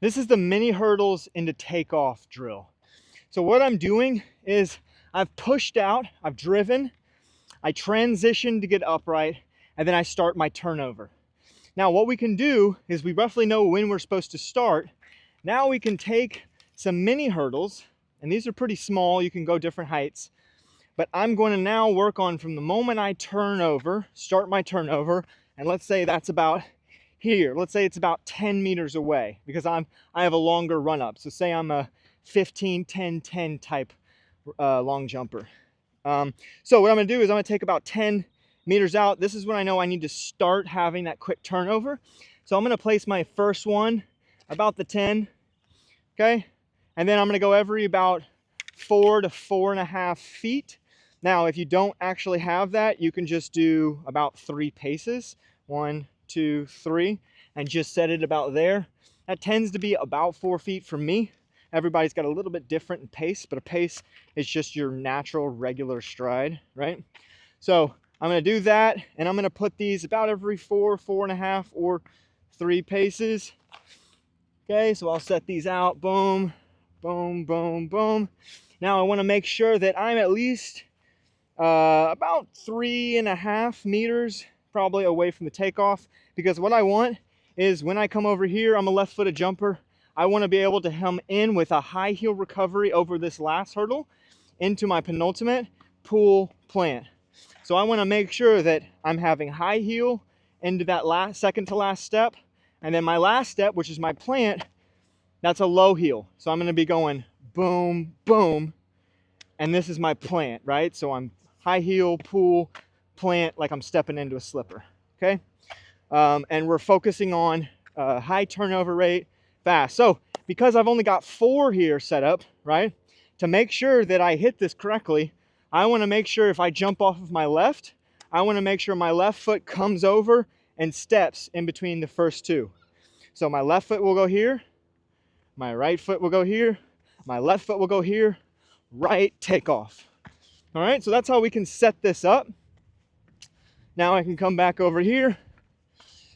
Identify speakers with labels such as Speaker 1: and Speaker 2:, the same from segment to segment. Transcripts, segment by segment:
Speaker 1: This is the mini hurdles into takeoff drill. So what I'm doing is I've pushed out, I've driven, I transition to get upright, and then I start my turnover. Now what we can do is we roughly know when we're supposed to start. Now we can take some mini hurdles, and these are pretty small, you can go different heights, but I'm going to now work on from the moment I turn over, start my turnover, and let's say that's about here. Let's say it's about 10 meters away because I have a longer run up. So say I'm a 15, 10, 10 type long jumper. So what I'm gonna do is I'm gonna take about 10 meters out. This is when I know I need to start having that quick turnover. So I'm gonna place my first one about the 10, okay? And then I'm gonna go every about 4 to 4.5 feet. Now, if you don't actually have that, you can just do about 3 paces. 1, 2, 3, and just set it about there. That tends to be about 4 feet for me. Everybody's got a little bit different pace, but a pace is just your natural regular stride, right? So I'm gonna do that, and I'm gonna put these about every 4, 4.5, or 3 paces. Okay, so I'll set these out, boom, boom, boom, boom. Now I wanna make sure that I'm at least about 3.5 meters probably away from the takeoff, because what I want is when I come over here, I'm a left-footed jumper, I want to be able to come in with a high heel recovery over this last hurdle into my penultimate pull plant. So I want to make sure that I'm having high heel into that second to last step, and then my last step, which is my plant, that's a low heel. So I'm going to be going boom, boom, and this is my plant, right? So I'm high heel, pull, plant, like I'm stepping into a slipper, okay? And we're focusing on high turnover rate, fast. So because I've only got 4 here set up, right? To make sure that I hit this correctly, I wanna make sure if I jump off of my left, I wanna make sure my left foot comes over and steps in between the first 2. So my left foot will go here, my right foot will go here, my left foot will go here, right, take off. All right, so that's how we can set this up. Now I can come back over here.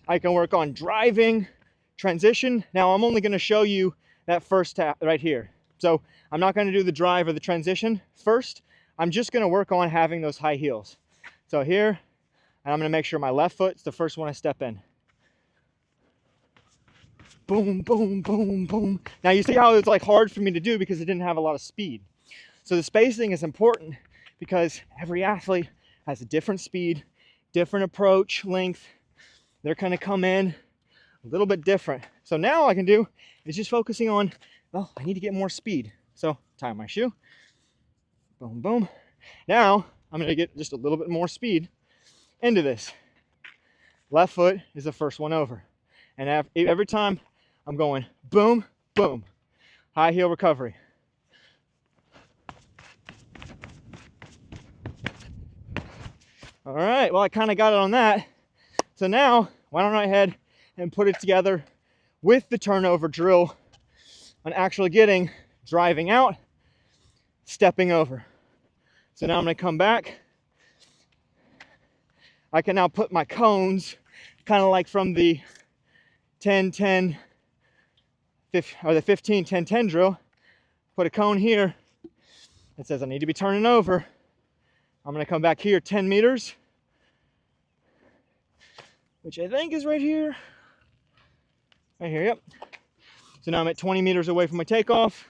Speaker 1: I can work on driving, transition. Now I'm only gonna show you that first tap right here. So I'm not gonna do the drive or the transition first. I'm just gonna work on having those high heels. So here, and I'm gonna make sure my left foot's the first one I step in. Boom, boom, boom, boom. Now you see how it's like hard for me to do because it didn't have a lot of speed. So the spacing is important because every athlete has a different speed, different approach length. They're going to come in a little bit different. So now all I can do is just focusing on, well, I need to get more speed. So tie my shoe, boom, boom. Now I'm going to get just a little bit more speed into this. Left foot is the first one over. And every time I'm going boom, boom, high heel recovery. All right, well, I kind of got it on that. So now, why don't I head and put it together with the turnover drill on actually driving out, stepping over. So now I'm gonna come back. I can now put my cones, kind of like from the 10-10, or the 15-10-10 drill. Put a cone here that says I need to be turning over. I'm gonna come back here 10 meters, which I think is right here. Right here, yep. So now I'm at 20 meters away from my takeoff.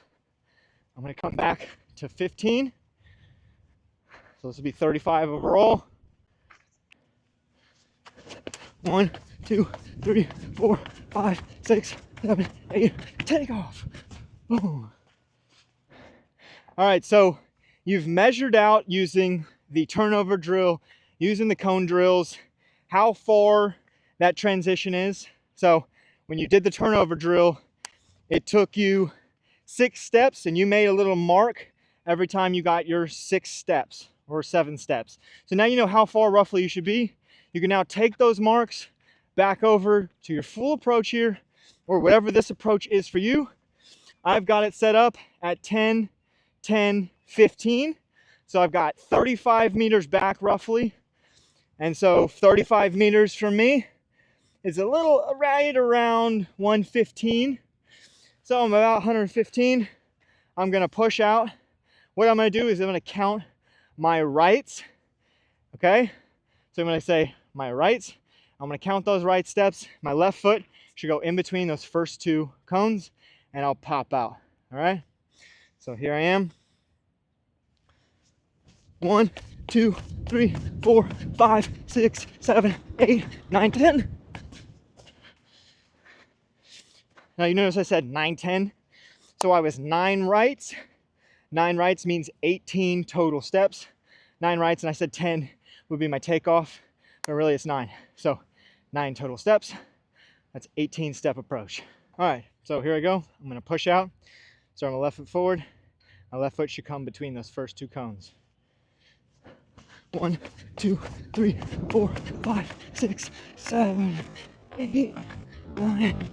Speaker 1: I'm gonna come back to 15. So this will be 35 overall. 1, 2, 3, 4, 5, 6, 7, 8, take off. Boom. All right, so you've measured out using the turnover drill, using the cone drills, how far that transition is. So when you did the turnover drill, it took you 6 steps and you made a little mark every time you got your 6 steps or 7 steps. So now you know how far roughly you should be. You can now take those marks back over to your full approach here, or whatever this approach is for you. I've got it set up at 10, 10, 15. So I've got 35 meters back roughly. And so 35 meters for me is a little right around 115. So I'm about 115. I'm gonna push out. What I'm gonna do is I'm gonna count my rights, okay? So I'm gonna say my rights. I'm gonna count those right steps. My left foot should go in between those first two cones and I'll pop out, all right? So here I am. 1, 2, 3, 4, 5, 6, 7, 8, 9, 10. Now you notice I said 9, 10. So I was 9 rights. 9 rights means 18 total steps. 9 rights, and I said 10 would be my takeoff, but really it's 9. So 9 total steps. That's 18 step approach. All right, so here I go. I'm gonna push out. Start my left foot forward. My left foot should come between those first two cones. 1, 2, 3, 4, 5, 6, 7, 8, 9,